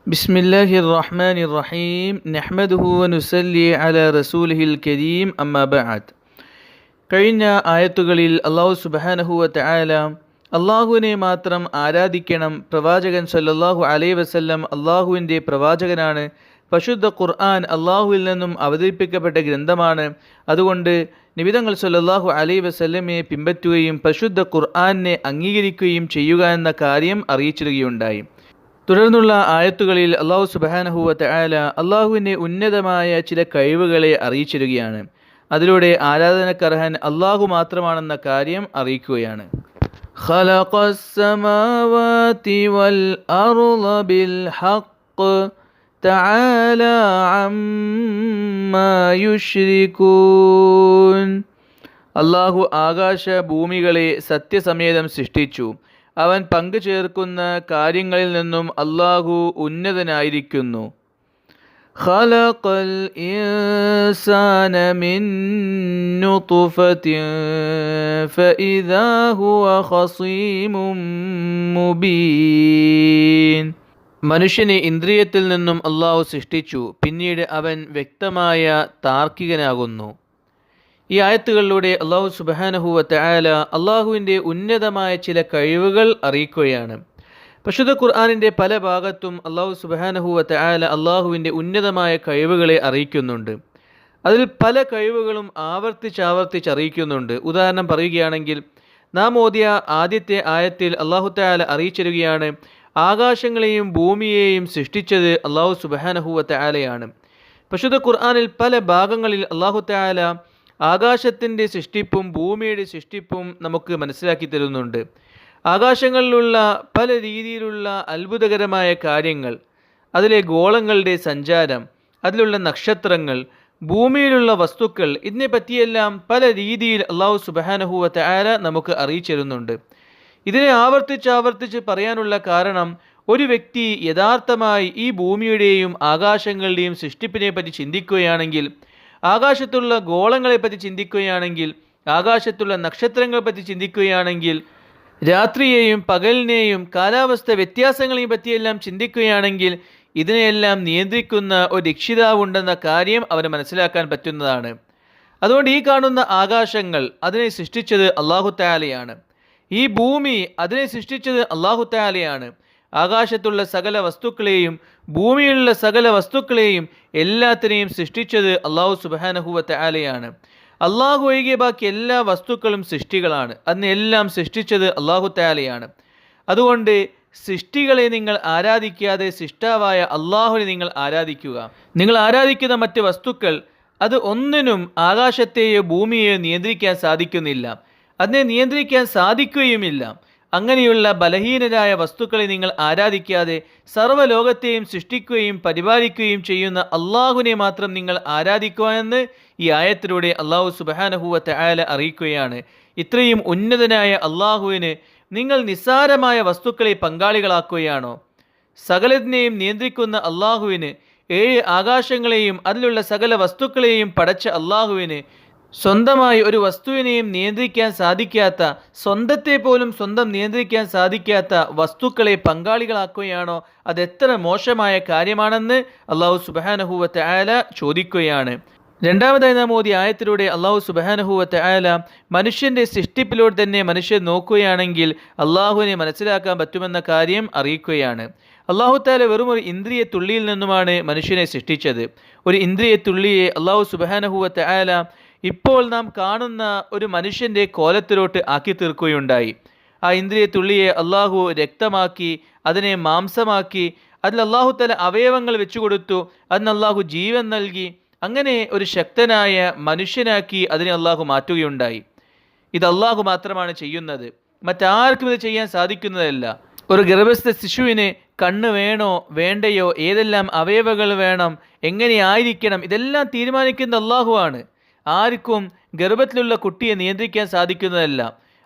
ബിസ്മില്ലാഹിർ റഹ്മാനിർ റഹീം നഹ്മദുഹു വനുസല്ലി അലാ റസൂലിഹിൽ കരീം അമ്മാ ബഅദ്. കഴിഞ്ഞ ആയത്തുകളിൽ അല്ലാഹു സുബ്ഹാനഹു വ തആല അല്ലാഹുവിനെ മാത്രം ആരാധിക്കണം, പ്രവാചകൻ സല്ലല്ലാഹു അലൈഹി വസല്ലം അല്ലാഹുവിൻ്റെ പ്രവാചകനാണ്, പരിശുദ്ധ ഖുർആൻ അല്ലാഹുവിൽ നിന്നും അവതരിപ്പിക്കപ്പെട്ട ഗ്രന്ഥമാണ്, അതുകൊണ്ട് നബിതങ്ങൾ സല്ലല്ലാഹു അലൈഹി വസല്ലമയെ പിൻപറ്റുകയും പരിശുദ്ധ ഖുർആനെ അംഗീകരിക്കുകയും ചെയ്യുക എന്ന കാര്യം അറിയിച്ചിടുകയുണ്ടായി. തുടർന്നുള്ള ആയത്തുകളിൽ അല്ലാഹു സുബ്ഹാനഹു വ തആല അല്ലാഹുവിൻ്റെ ഉന്നതമായ ചില കഴിവുകളെ അറിയിച്ചിടുകയാണ്. അതിലൂടെ ആരാധനക്കർഹൻ അല്ലാഹു മാത്രമാണെന്ന കാര്യം അറിയിക്കുകയാണ്. ഖലഖസ് സമാവാതി വൽ അർള ബിൽ ഹഖ് തആല അമ്മാ യുശ്രികൂൻ. അല്ലാഹു ആകാശ ഭൂമികളെ സത്യസമേതം സൃഷ്ടിച്ചു. അവൻ പങ്കു ചേർക്കുന്ന കാര്യങ്ങളിൽ നിന്നും അല്ലാഹു ഉന്നതനായിരിക്കുന്നു. ഖലഖൽ ഇൻസാന മിൻ നുത്ഫത്തിൻ ഫഇദാ ഹുവ ഖസീമും മുബീൻ. മനുഷ്യനെ ഇന്ദ്രിയത്തിൽ നിന്നും അല്ലാഹു സൃഷ്ടിച്ചു, പിന്നീട് അവൻ വ്യക്തമായ താർക്കികനാകുന്നു. ഈ ആയത്തുകളിലൂടെ അല്ലാഹു സുബ്ഹാനഹു വ തആല അല്ലാഹുവിൻ്റെ ഉന്നതമായ ചില കഴിവുകൾ അറിയിക്കുകയാണ്. പരിശുദ്ധ ഖുർആനിൻ്റെ പല ഭാഗത്തും അല്ലാഹു സുബ്ഹാനഹു വ തആല അല്ലാഹുവിൻ്റെ ഉന്നതമായ കഴിവുകളെ അറിയിക്കുന്നുണ്ട്. അതിൽ പല കഴിവുകളും ആവർത്തിച്ച് അറിയിക്കുന്നുണ്ട്. ഉദാഹരണം പറയുകയാണെങ്കിൽ, നാം ഓതിയ ആദ്യത്തെ ആയത്തിൽ അല്ലാഹു തആല അറിയിച്ചിരുകയാണ്, ആകാശങ്ങളെയും ഭൂമിയെയും സൃഷ്ടിച്ചത് അല്ലാഹു സുബ്ഹാനഹു വ തആലയാണ്. പരിശുദ്ധ ഖുർആനിൽ പല ഭാഗങ്ങളിൽ അല്ലാഹു തആല ആകാശത്തിൻ്റെ സൃഷ്ടിപ്പും ഭൂമിയുടെ സൃഷ്ടിപ്പും നമുക്ക് മനസ്സിലാക്കി തരുന്നുണ്ട്. ആകാശങ്ങളിലുള്ള പല രീതിയിലുള്ള അത്ഭുതകരമായ കാര്യങ്ങൾ, അതിലെ ഗോളങ്ങളുടെ സഞ്ചാരം, അതിലുള്ള നക്ഷത്രങ്ങൾ, ഭൂമിയിലുള്ള വസ്തുക്കൾ, ഇതിനെപ്പറ്റിയെല്ലാം പല രീതിയിൽ അല്ലാഹു സുബ്ഹാനഹു വ തആല നമുക്ക് അറിയിച്ചു തരുന്നുണ്ട്. ഇതിനെ ആവർത്തിച്ച് പറയാനുള്ള കാരണം, ഒരു വ്യക്തി യഥാർത്ഥമായി ഈ ഭൂമിയുടെയും ആകാശങ്ങളുടെയും സൃഷ്ടിപ്പിനെ പറ്റി ചിന്തിക്കുകയാണെങ്കിൽ, ആകാശത്തുള്ള ഗോളങ്ങളെപ്പറ്റി ചിന്തിക്കുകയാണെങ്കിൽ, ആകാശത്തുള്ള നക്ഷത്രങ്ങളെ പറ്റി ചിന്തിക്കുകയാണെങ്കിൽ, രാത്രിയെയും പകലിനെയും കാലാവസ്ഥ വ്യത്യാസങ്ങളെയും പറ്റിയെല്ലാം ചിന്തിക്കുകയാണെങ്കിൽ, ഇതിനെയെല്ലാം നിയന്ത്രിക്കുന്ന ഒരു രക്ഷിതാവുണ്ടെന്ന കാര്യം അവന് മനസ്സിലാക്കാൻ പറ്റുന്നതാണ്. അതുകൊണ്ട് ഈ കാണുന്ന ആകാശങ്ങൾ, അതിനെ സൃഷ്ടിച്ചത് അല്ലാഹു തആലയാണ്. ഈ ഭൂമി, അതിനെ സൃഷ്ടിച്ചത് അല്ലാഹു തആലയാണ്. ആകാശത്തുള്ള സകല വസ്തുക്കളെയും ഭൂമിയിലുള്ള സകല വസ്തുക്കളെയും എല്ലാത്തിനെയും സൃഷ്ടിച്ചത് അല്ലാഹു സുബ്ഹാനഹു വ തആലയാണ്. അല്ലാഹു ഒഴികെ ബാക്കി എല്ലാ വസ്തുക്കളും സൃഷ്ടികളാണ്. അതിനെല്ലാം സൃഷ്ടിച്ചത് അല്ലാഹു തആലയാണ്. അതുകൊണ്ട് സൃഷ്ടികളെ നിങ്ങൾ ആരാധിക്കാതെ സൃഷ്ടാവായ അല്ലാഹുവിനെ നിങ്ങൾ ആരാധിക്കുക. നിങ്ങൾ ആരാധിക്കുന്ന മറ്റ് വസ്തുക്കൾ, അത് ഒന്നിനും ആകാശത്തെയോ ഭൂമിയെയോ നിയന്ത്രിക്കാൻ സാധിക്കുന്നില്ല, അതിനെ നിയന്ത്രിക്കാൻ സാധിക്കുകയുമില്ല. അങ്ങനെയുള്ള ബലഹീനരായ വസ്തുക്കളെ നിങ്ങൾ ആരാധിക്കാതെ സർവ്വലോകത്തെയും സൃഷ്ടിക്കുകയും പരിപാലിക്കുകയും ചെയ്യുന്ന അല്ലാഹുവിനെ മാത്രം നിങ്ങൾ ആരാധിക്കുക എന്ന് ഈ ആയത്തിലൂടെ അല്ലാഹു സുബ്ഹാനഹു വ തആല അറിയിക്കുകയാണ്. ഇത്രയും ഉന്നതനായ അല്ലാഹുവിന് നിങ്ങൾ നിസ്സാരമായ വസ്തുക്കളെ പങ്കാളികളാക്കുകയാണോ? സകലത്തിനെയും നിയന്ത്രിക്കുന്ന അല്ലാഹുവിന്, 7 ആകാശങ്ങളെയും അതിലുള്ള സകല വസ്തുക്കളെയും പടച്ച അല്ലാഹുവിന് സ്വന്തമായി ഒരു വസ്തുവിനെയും നിയന്ത്രിക്കാൻ സാധിക്കാത്ത, സ്വന്തത്തെ പോലും സ്വന്തം നിയന്ത്രിക്കാൻ സാധിക്കാത്ത വസ്തുക്കളെ പങ്കാളികളാക്കുകയാണോ? അതെത്ര മോശമായ കാര്യമാണെന്ന് അല്ലാഹു സുബ്ഹാനഹു വ തആല ചോദിക്കുകയാണ്. രണ്ടാമതായി നാം ഓതിയ ആയത്തിലൂടെ അല്ലാഹു സുബ്ഹാനഹു വ തആല മനുഷ്യൻ്റെ സൃഷ്ടിപ്പിലൂടെ തന്നെ മനുഷ്യൻ നോക്കുകയാണെങ്കിൽ അല്ലാഹുവിനെ മനസ്സിലാക്കാൻ പറ്റുമെന്ന കാര്യം അറിയിക്കുകയാണ്. അല്ലാഹു തആല വെറും ഒരു ഇന്ദ്രിയ തുള്ളിയിൽ നിന്നുമാണ് മനുഷ്യനെ സൃഷ്ടിച്ചത്. ഒരു ഇന്ദ്രിയ തുള്ളിയെ അല്ലാഹു സുബ്ഹാനഹു വ തആല ഇപ്പോൾ നാം കാണുന്ന ഒരു മനുഷ്യൻ്റെ കോലത്തിലോട്ട് ആക്കി തീർക്കുകയുണ്ടായി. ആ ഇന്ദ്രിയ തുള്ളിയെ അല്ലാഹു രക്തമാക്കി, അതിനെ മാംസമാക്കി, അതിൽ അല്ലാഹു തആല അവയവങ്ങൾ വെച്ചു കൊടുത്തു, അതിന് അല്ലാഹു ജീവൻ നൽകി, അങ്ങനെ ഒരു ശക്തനായ മനുഷ്യനാക്കി അതിനെ അല്ലാഹു മാറ്റുകയുണ്ടായി. ഇത് അല്ലാഹു മാത്രമാണ് ചെയ്യുന്നത്, മറ്റാർക്കും ഇത് ചെയ്യാൻ സാധിക്കുന്നതല്ല. ഒരു ഗർഭസ്ഥ ശിശുവിന് കണ്ണ് വേണോ വേണ്ടയോ, ഏതെല്ലാം അവയവങ്ങൾ വേണം, എങ്ങനെയായിരിക്കണം, ഇതെല്ലാം തീരുമാനിക്കുന്ന അല്ലാഹുവാണ്. ആർക്കും ഗർഭത്തിലുള്ള കുട്ടിയെ നിയന്ത്രിക്കാൻ സാധിക്കുന്നതല്ല.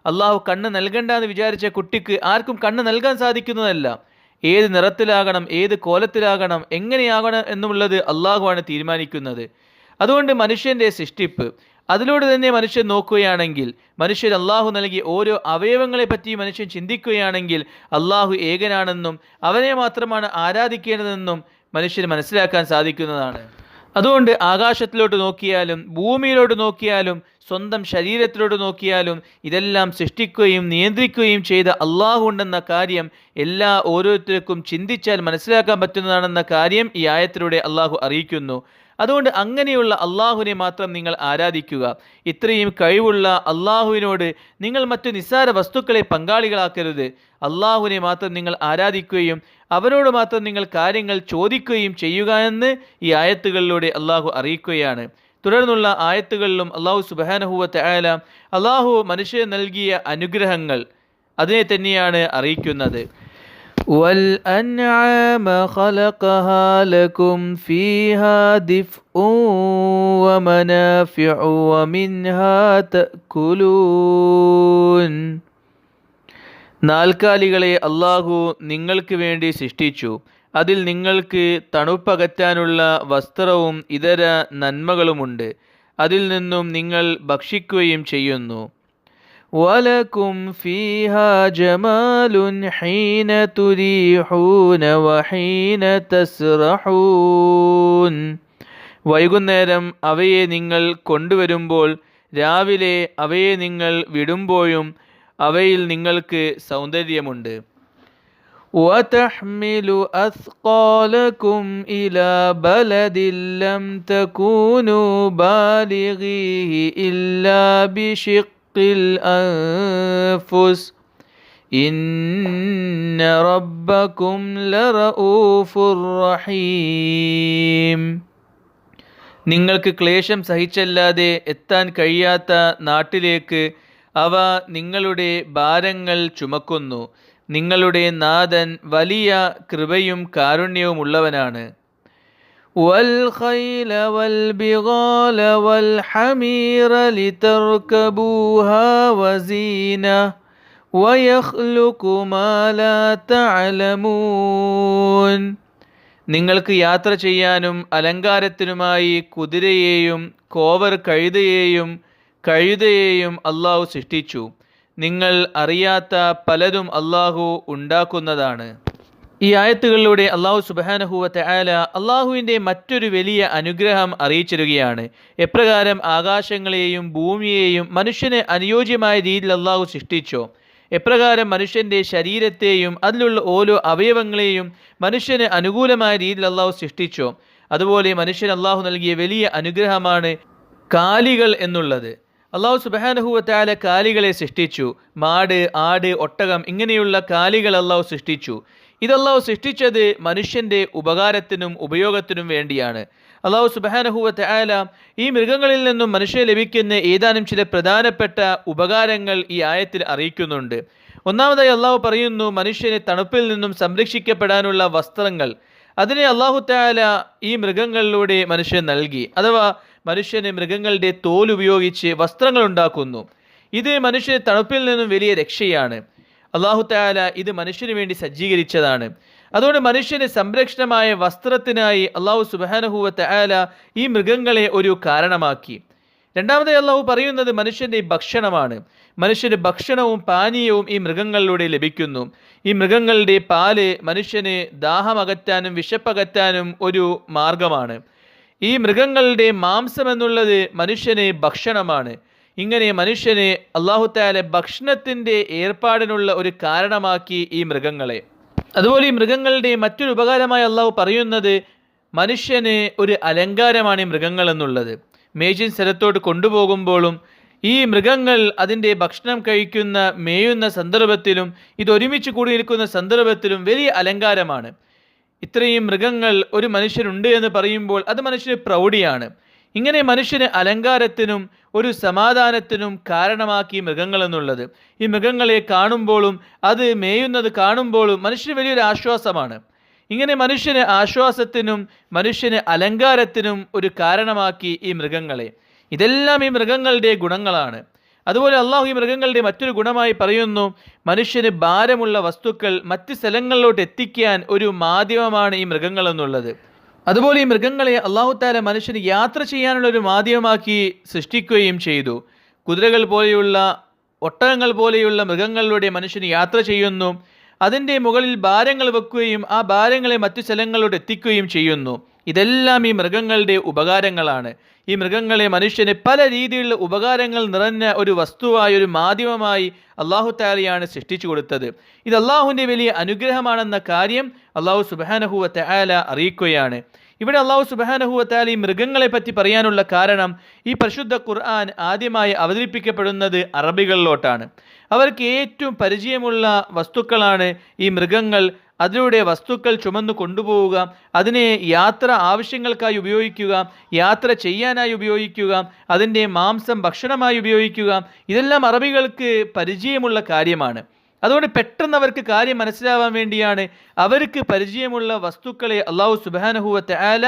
അല്ലാഹു കണ്ണ് നൽകണ്ടെന്ന് വിചാരിച്ച കുട്ടിക്ക് ആർക്കും കണ്ണ് നൽകാൻ സാധിക്കുന്നതല്ല. ഏത് നിറത്തിലാകണം, ഏത് കോലത്തിലാകണം, എങ്ങനെയാകണം എന്നുള്ളത് അല്ലാഹുവാണ് തീരുമാനിക്കുന്നത്. അതുകൊണ്ട് മനുഷ്യൻ്റെ സൃഷ്ടിപ്പ്, അതിലൂടെ തന്നെ മനുഷ്യൻ നോക്കുകയാണെങ്കിൽ, മനുഷ്യൻ അള്ളാഹു നൽകിയ ഓരോ അവയവങ്ങളെ പറ്റി മനുഷ്യൻ ചിന്തിക്കുകയാണെങ്കിൽ അള്ളാഹു ഏകനാണെന്നും അവനെ മാത്രമാണ് ആരാധിക്കേണ്ടതെന്നും മനുഷ്യന് മനസ്സിലാക്കാൻ സാധിക്കുന്നതാണ്. അതുകൊണ്ട് ആകാശത്തിലോട്ട് നോക്കിയാലും ഭൂമിയിലോട്ട് നോക്കിയാലും സ്വന്തം ശരീരത്തിലോട്ട് നോക്കിയാലും ഇതെല്ലാം സൃഷ്ടിക്കുകയും നിയന്ത്രിക്കുകയും ചെയ്ത അള്ളാഹു ഉണ്ടെന്ന കാര്യം ഓരോരുത്തർക്കും ചിന്തിച്ചാൽ മനസ്സിലാക്കാൻ പറ്റുന്നതാണെന്ന കാര്യം ഈ ആയത്തിലൂടെ അള്ളാഹു അറിയിക്കുന്നു. അതുകൊണ്ട് അങ്ങനെയുള്ള അള്ളാഹുവിനെ മാത്രം നിങ്ങൾ ആരാധിക്കുക. ഇത്രയും കഴിവുള്ള അള്ളാഹുവിനോട് നിങ്ങൾ മറ്റു നിസ്സാര വസ്തുക്കളെ പങ്കാളികളാക്കരുത്. അള്ളാഹുവിനെ മാത്രം നിങ്ങൾ ആരാധിക്കുകയും അവനോട് മാത്രം നിങ്ങൾ കാര്യങ്ങൾ ചോദിക്കുകയും ചെയ്യുക എന്ന് ഈ ആയത്തുകളിലൂടെ അള്ളാഹു അറിയിക്കുകയാണ്. തുടർന്നുള്ള ആയത്തുകളിലും അള്ളാഹു സുബ്ഹാനഹു വ തആല അള്ളാഹു മനുഷ്യന് നൽകിയ അനുഗ്രഹങ്ങൾ അതിനെ തന്നെയാണ് അറിയിക്കുന്നത്. وَالْأَنْعَامَ خَلَقَهَا لَكُمْ فِيهَا دِفْءٌ وَمَنَافِعُ وَمِنْهَا تَأْكُلُونَ. നാൽക്കാലികളെ അള്ളാഹു നിങ്ങൾക്ക് വേണ്ടി സൃഷ്ടിച്ചു. അതിൽ നിങ്ങൾക്ക് തണുപ്പകറ്റാനുള്ള വസ്ത്രവും ഇതര നന്മകളുമുണ്ട്. അതിൽ നിന്നും നിങ്ങൾ ഭക്ഷിക്കുകയും ചെയ്യുന്നു. വലകും ഫീഹാ ജമാലുൻ ഹീന തുരീഹൂന വഹീന തസ്റഹൂൻ. വൈകുന്നേരം അവയെ നിങ്ങൾ കൊണ്ടുവരുമ്പോൾ രാവിലെ അവയെ നിങ്ങൾ വിടുമ്പോഴും അവയിൽ നിങ്ങൾക്ക് സൗന്ദര്യമുണ്ട്. وَتَحْمِلُ أَثْقَالَكُمْ إِلَى بَلَدٍ لَّمْ تَكُونُوا بَالِغِيهِ إِلَّا بِشِقِّ الْأَنفُسِ إِنَّ رَبَّكُمْ لَرَءُوفٌ رَحِيمٌ. നിങ്ങൾക്ക് ക്ലേശം സഹിച്ചല്ലാതെ എത്താൻ കഴിയാത്ത നാട്ടിലേക്ക് അവ നിങ്ങളുടെ ഭാരങ്ങൾ ചുമക്കുന്നു. നിങ്ങളുടെ നാഥൻ വലിയ കൃപയും കാരുണ്യവുമുള്ളവനാണ്. വൽഖൈല വൽബിഗാല വൽഹമീറ ലിതർകബൂഹാ വസീന വയഖ്ലുഖു മാ ലാ തഅലമൂൻ. നിങ്ങൾക്ക് യാത്ര ചെയ്യാനും അലങ്കാരത്തിനുമായി കുതിരയെയും കോവർ കഴുതയെയും അള്ളാഹു സൃഷ്ടിച്ചു. നിങ്ങൾ അറിയാത്ത പലതും അള്ളാഹു ഉണ്ടാക്കുന്നതാണ്. ഈ ആയത്തുകളിലൂടെ അള്ളാഹു സുബ്ഹാനഹു വ തആല അള്ളാഹുവിൻ്റെ മറ്റൊരു വലിയ അനുഗ്രഹം അറിയിച്ചിരുകയാണ്. എപ്രകാരം ആകാശങ്ങളെയും ഭൂമിയെയും മനുഷ്യന് അനുയോജ്യമായ രീതിയിൽ അള്ളാഹു സൃഷ്ടിച്ചോ, എപ്രകാരം മനുഷ്യൻ്റെ ശരീരത്തെയും അതിലുള്ള ഓരോ അവയവങ്ങളെയും മനുഷ്യന് അനുകൂലമായ രീതിയിൽ അള്ളാഹു സൃഷ്ടിച്ചോ, അതുപോലെ മനുഷ്യന് അള്ളാഹു നൽകിയ വലിയ അനുഗ്രഹമാണ് കാലികൾ എന്നുള്ളത്. അള്ളാഹു സുബ്ഹാനഹു വ തആല കാലികളെ സൃഷ്ടിച്ചു. മാട്, ആട്, ഒട്ടകം ഇങ്ങനെയുള്ള കാലികൾ അള്ളാഹു സൃഷ്ടിച്ചു. ഇത് അള്ളാഹു സൃഷ്ടിച്ചത് മനുഷ്യൻ്റെ ഉപകാരത്തിനും ഉപയോഗത്തിനും വേണ്ടിയാണ്. അള്ളാഹു സുബ്ഹാനഹു വ തആല ഈ മൃഗങ്ങളിൽ നിന്നും മനുഷ്യന് ലഭിക്കുന്ന ഏതാനും ചില പ്രധാനപ്പെട്ട ഉപകാരങ്ങൾ ഈ ആയത്തിൽ അറിയിക്കുന്നുണ്ട്. ഒന്നാമതായി അള്ളാഹു പറയുന്നു, മനുഷ്യനെ തണുപ്പിൽ നിന്നും സംരക്ഷിക്കപ്പെടാനുള്ള വസ്ത്രങ്ങൾ അതിനെ അള്ളാഹു തആല ഈ മൃഗങ്ങളിലൂടെ മനുഷ്യൻ നൽകി. അഥവാ മനുഷ്യന് മൃഗങ്ങളുടെ തോൽ ഉപയോഗിച്ച് വസ്ത്രങ്ങൾ ഉണ്ടാക്കുന്നു. ഇത് മനുഷ്യന് തണുപ്പിൽ നിന്നും വലിയ രക്ഷയാണ്. അള്ളാഹു തആല ഇത് മനുഷ്യന് വേണ്ടി സജ്ജീകരിച്ചതാണ്. അതുകൊണ്ട് മനുഷ്യന് സംരക്ഷണമായ വസ്ത്രത്തിനായി അള്ളാഹു സുബ്ഹാനഹു വ തആല ഈ മൃഗങ്ങളെ ഒരു കാരണമാക്കി. രണ്ടാമതായി അള്ളാഹു പറയുന്നത് മനുഷ്യൻ്റെ ഭക്ഷണമാണ്. മനുഷ്യന് ഭക്ഷണവും പാനീയവും ഈ മൃഗങ്ങളിലൂടെ ലഭിക്കുന്നു. ഈ മൃഗങ്ങളുടെ പാല് മനുഷ്യന് ദാഹമകറ്റാനും വിശപ്പകറ്റാനും ഒരു മാർഗമാണ്. ഈ മൃഗങ്ങളുടെ മാംസം എന്നുള്ളത് മനുഷ്യന് ഭക്ഷണമാണ്. ഇങ്ങനെ മനുഷ്യന് അല്ലാഹു തആല ഭക്ഷണത്തിൻ്റെ ഏർപ്പാടിനുള്ള ഒരു കാരണമാക്കി ഈ മൃഗങ്ങളെ. അതുപോലെ ഈ മൃഗങ്ങളുടെ മറ്റൊരു ഉപകാരമായി അള്ളാഹു പറയുന്നത് മനുഷ്യന് ഒരു അലങ്കാരമാണ് ഈ മൃഗങ്ങൾ എന്നുള്ളത്. മേച്ചിൻ സ്ഥലത്തോട്ട് കൊണ്ടുപോകുമ്പോഴും ഈ മൃഗങ്ങൾ അതിൻ്റെ ഭക്ഷണം കഴിക്കുന്ന മേയുന്ന സന്ദർഭത്തിലും ഇതൊരുമിച്ച് കൂടി നിൽക്കുന്ന സന്ദർഭത്തിലും വലിയ അലങ്കാരമാണ്. ഇത്രയും മൃഗങ്ങൾ ഒരു മനുഷ്യനുണ്ട് എന്ന് പറയുമ്പോൾ അത് മനുഷ്യന് പ്രൗഢിയാണ്. ഇങ്ങനെ മനുഷ്യന് അലങ്കാരത്തിനും ഒരു സമാധാനത്തിനും കാരണമാക്കി മൃഗങ്ങൾ എന്നുള്ളത്. ഈ മൃഗങ്ങളെ കാണുമ്പോഴും അത് മേയുന്നത് കാണുമ്പോഴും മനുഷ്യന് വലിയൊരു ആശ്വാസമാണ്. ഇങ്ങനെ മനുഷ്യന് ആശ്വാസത്തിനും മനുഷ്യന് അലങ്കാരത്തിനും ഒരു കാരണമാക്കി ഈ മൃഗങ്ങളെ. ഇതെല്ലാം ഈ മൃഗങ്ങളുടെ ഗുണങ്ങളാണ്. അതുപോലെ അള്ളാഹു ഈ മൃഗങ്ങളുടെ മറ്റൊരു ഗുണമായി പറയുന്നു, മനുഷ്യന് ഭാരമുള്ള വസ്തുക്കൾ മറ്റ് സ്ഥലങ്ങളിലോട്ട് എത്തിക്കാൻ ഒരു മാധ്യമമാണ് ഈ മൃഗങ്ങൾ എന്നുള്ളത്. അതുപോലെ ഈ മൃഗങ്ങളെ അല്ലാഹു തആല മനുഷ്യന് യാത്ര ചെയ്യാനുള്ള ഒരു മാധ്യമമാക്കി സൃഷ്ടിക്കുകയും ചെയ്തു. കുതിരകൾ പോലെയുള്ള, ഒട്ടകങ്ങൾ പോലെയുള്ള മൃഗങ്ങളിലൂടെ മനുഷ്യന് യാത്ര ചെയ്യുന്നു. അതിൻ്റെ മുകളിൽ ഭാരങ്ങൾ വെക്കുകയും ആ ഭാരങ്ങളെ മറ്റു സ്ഥലങ്ങളിലോട്ട് എത്തിക്കുകയും ചെയ്യുന്നു. ഇതെല്ലാം ഈ മൃഗങ്ങളുടെ ഉപകാരങ്ങളാണ്. ഈ മൃഗങ്ങളെ മനുഷ്യന് പല രീതിയിലുള്ള ഉപകാരങ്ങൾ നിറഞ്ഞ ഒരു വസ്തുവായി, ഒരു മാധ്യമമായി അല്ലാഹു തആലയാണ് സൃഷ്ടിച്ചു കൊടുത്തത്. ഇത് അല്ലാഹുവിൻ്റെ വലിയ അനുഗ്രഹമാണെന്ന കാര്യം അല്ലാഹു സുബ്ഹാനഹു വ തആല അറിയിക്കുകയാണ്. ഇവിടെ അല്ലാഹു സുബ്ഹാനഹു വ തആല ഈ മൃഗങ്ങളെ പറ്റി പറയാനുള്ള കാരണം, ഈ പരിശുദ്ധ ഖുർആൻ ആദ്യമായി അവതരിപ്പിക്കപ്പെടുന്നത് അറബികളിലോട്ടാണ്. അവർക്ക് ഏറ്റവും പരിചയമുള്ള വസ്തുക്കളാണ് ഈ മൃഗങ്ങൾ. അതിലൂടെ വസ്തുക്കൾ ചുമന്നു കൊണ്ടുപോവുക, അതിനെ യാത്ര ആവശ്യങ്ങൾക്കായി ഉപയോഗിക്കുക, യാത്ര ചെയ്യാനായി ഉപയോഗിക്കുക, അതിൻ്റെ മാംസം ഭക്ഷണമായി ഉപയോഗിക്കുക, ഇതെല്ലാം അറബികൾക്ക് പരിചയമുള്ള കാര്യമാണ്. അതുകൊണ്ട് പെട്ടെന്ന് അവർക്ക് കാര്യം മനസ്സിലാവാൻ വേണ്ടിയാണ് അവർക്ക് പരിചയമുള്ള വസ്തുക്കളെ അല്ലാഹു സുബ്ഹാനഹു വ തആല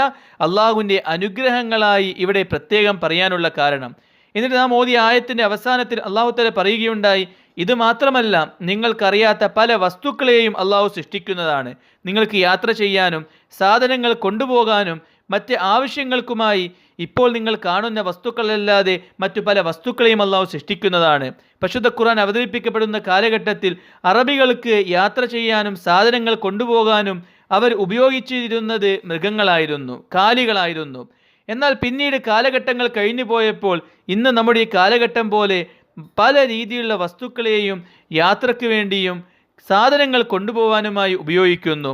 അല്ലാഹുവിൻ്റെ അനുഗ്രഹങ്ങളായി ഇവിടെ പ്രത്യേകം പറയാനുള്ള കാരണം. എന്നിട്ട് നാം ഓതിയ ആയത്തിൻ്റെ അവസാനത്തിൽ അല്ലാഹു തആല പറയുകയുണ്ടായി, ഇത് മാത്രമല്ല, നിങ്ങൾക്കറിയാത്ത പല വസ്തുക്കളെയും അല്ലാഹു സൃഷ്ടിക്കുന്നതാണ്. നിങ്ങൾക്ക് യാത്ര ചെയ്യാനും സാധനങ്ങൾ കൊണ്ടുപോകാനും മറ്റ് ആവശ്യങ്ങൾക്കുമായി ഇപ്പോൾ നിങ്ങൾ കാണുന്ന വസ്തുക്കളല്ലാതെ മറ്റു പല വസ്തുക്കളെയും അല്ലാഹു സൃഷ്ടിക്കുന്നതാണ്. പരിശുദ്ധ ഖുർആൻ അവതരിപ്പിക്കപ്പെടുന്ന കാലഘട്ടത്തിൽ അറബികൾക്ക് യാത്ര ചെയ്യാനും സാധനങ്ങൾ കൊണ്ടുപോകാനും അവർ ഉപയോഗിച്ചിരുന്നത് മൃഗങ്ങളായിരുന്നു, കാലികളായിരുന്നു. എന്നാൽ പിന്നീട് കാലഘട്ടങ്ങൾ കഴിഞ്ഞു പോയപ്പോൾ ഇന്ന് നമ്മുടെ ഈ കാലഘട്ടം പോലെ പല രീതിയിലുള്ള വസ്തുക്കളെയും യാത്രയ്ക്ക് വേണ്ടിയും സാധനങ്ങൾ കൊണ്ടുപോകാനുമായി ഉപയോഗിക്കുന്നു.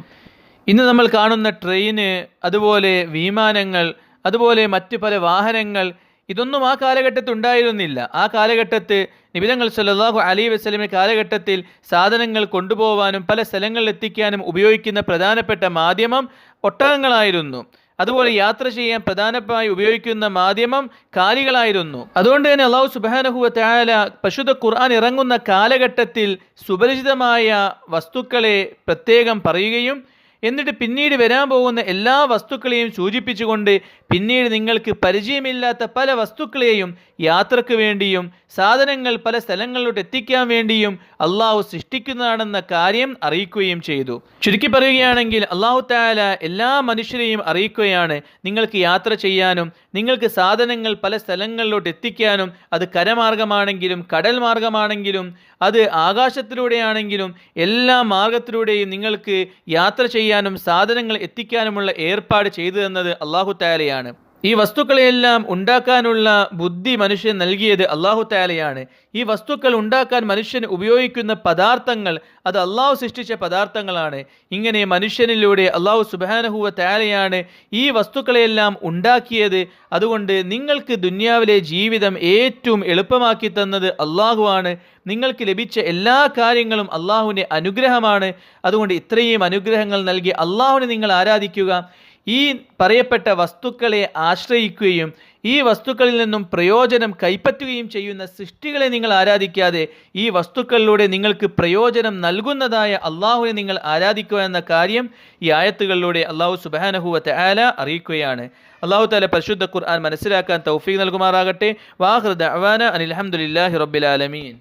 ഇന്ന് നമ്മൾ കാണുന്ന ട്രെയിന്, അതുപോലെ വിമാനങ്ങൾ, അതുപോലെ മറ്റ് പല വാഹനങ്ങൾ, ഇതൊന്നും ആ കാലഘട്ടത്തിൽ ഉണ്ടായിരുന്നില്ല. ആ കാലഘട്ടത്തിൽ നബി തങ്ങൾ സല്ലല്ലാഹു അലൈഹി വസല്ലമയുടെ കാലഘട്ടത്തിൽ സാധനങ്ങൾ കൊണ്ടുപോകാനും പല സ്ഥലങ്ങളിൽ എത്തിക്കാനും ഉപയോഗിക്കുന്ന പ്രധാനപ്പെട്ട മാധ്യമം ഒട്ടകങ്ങളായിരുന്നു. അതുപോലെ യാത്ര ചെയ്യാൻ പ്രധാനമായി ഉപയോഗിക്കുന്ന മാധ്യമം കാലികളായിരുന്നു. അതുകൊണ്ട് തന്നെ അല്ലാഹു സുബ്ഹാനഹു വ തആല പരിശുദ്ധ ഖുർആൻ ഇറങ്ങുന്ന കാലഘട്ടത്തിൽ സുപരിചിതമായ വസ്തുക്കളെ പ്രത്യേകം പറയുകയും എന്നിട്ട് പിന്നീട് വരാൻ പോകുന്ന എല്ലാ വസ്തുക്കളെയും സൂചിപ്പിച്ചുകൊണ്ട് പിന്നീട് നിങ്ങൾക്ക് പരിചയമില്ലാത്ത പല വസ്തുക്കളെയും യാത്രയ്ക്ക് വേണ്ടിയും സാധനങ്ങൾ പല സ്ഥലങ്ങളിലോട്ട് എത്തിക്കാൻ വേണ്ടിയും അള്ളാഹു സൃഷ്ടിക്കുന്നതാണെന്ന കാര്യം അറിയിക്കുകയും ചെയ്തു. ചുരുക്കി പറയുകയാണെങ്കിൽ അല്ലാഹു തആല എല്ലാ മനുഷ്യരെയും അറിയിക്കുകയാണ്, നിങ്ങൾക്ക് യാത്ര ചെയ്യാനും നിങ്ങൾക്ക് സാധനങ്ങൾ പല സ്ഥലങ്ങളിലോട്ട് എത്തിക്കാനും, അത് കരമാർഗമാണെങ്കിലും കടൽ മാർഗമാണെങ്കിലും അത് ആകാശത്തിലൂടെയാണെങ്കിലും എല്ലാ മാർഗത്തിലൂടെയും നിങ്ങൾക്ക് യാത്ര ചെയ്യാനും സാധനങ്ങൾ എത്തിക്കാനുമുള്ള ഏർപ്പാട് ചെയ്തു തന്നത് അല്ലാഹു തആലയാണ്. ഈ വസ്തുക്കളെയെല്ലാം ഉണ്ടാക്കാനുള്ള ബുദ്ധി മനുഷ്യൻ നൽകിയത് അല്ലാഹു തആലയാണ്. ഈ വസ്തുക്കൾ ഉണ്ടാക്കാൻ മനുഷ്യൻ ഉപയോഗിക്കുന്ന പദാർത്ഥങ്ങൾ അത് അല്ലാഹു സൃഷ്ടിച്ച പദാർത്ഥങ്ങളാണ്. ഇങ്ങനെ മനുഷ്യനിലൂടെ അല്ലാഹു സുബ്ഹാനഹു വ തആലയാണ് ഈ വസ്തുക്കളെയെല്ലാം ഉണ്ടാക്കിയത്. അതുകൊണ്ട് നിങ്ങൾക്ക് ദുനിയാവിലെ ജീവിതം ഏറ്റവും എളുപ്പമാക്കി തന്നത് അല്ലാഹുവാണ്. നിങ്ങൾക്ക് ലഭിച്ച എല്ലാ കാര്യങ്ങളും അല്ലാഹുവിൻ്റെ അനുഗ്രഹമാണ്. അതുകൊണ്ട് ഇത്രയും അനുഗ്രഹങ്ങൾ നൽകി അല്ലാഹുവിനെ നിങ്ങൾ ആരാധിക്കുക. ഈ പറയപ്പെട്ട വസ്തുക്കളെ ആശ്രയിക്കുകയും ഈ വസ്തുക്കളിൽ നിന്നും പ്രയോജനം കൈപ്പറ്റുകയും ചെയ്യുന്ന സൃഷ്ടികളെ നിങ്ങൾ ആരാധിക്കാതെ ഈ വസ്തുക്കളിലൂടെ നിങ്ങൾക്ക് പ്രയോജനം നൽകുന്നതായ അള്ളാഹുവിനെ നിങ്ങൾ ആരാധിക്കുക എന്ന കാര്യം ഈ ആയത്തുകളിലൂടെ അല്ലാഹു സുബ്ഹാനഹു വ തആല അറിയിക്കുകയാണ്. അല്ലാഹു തആല പരിശുദ്ധ ഖുർആൻ മനസ്സിലാക്കാൻ തൗഫീഖ് നൽകുമാറാകട്ടെ. വാഖിറു ദഅവാന അനിൽ ഹംദുലില്ലാഹി റബ്ബിൽ ആലമീൻ.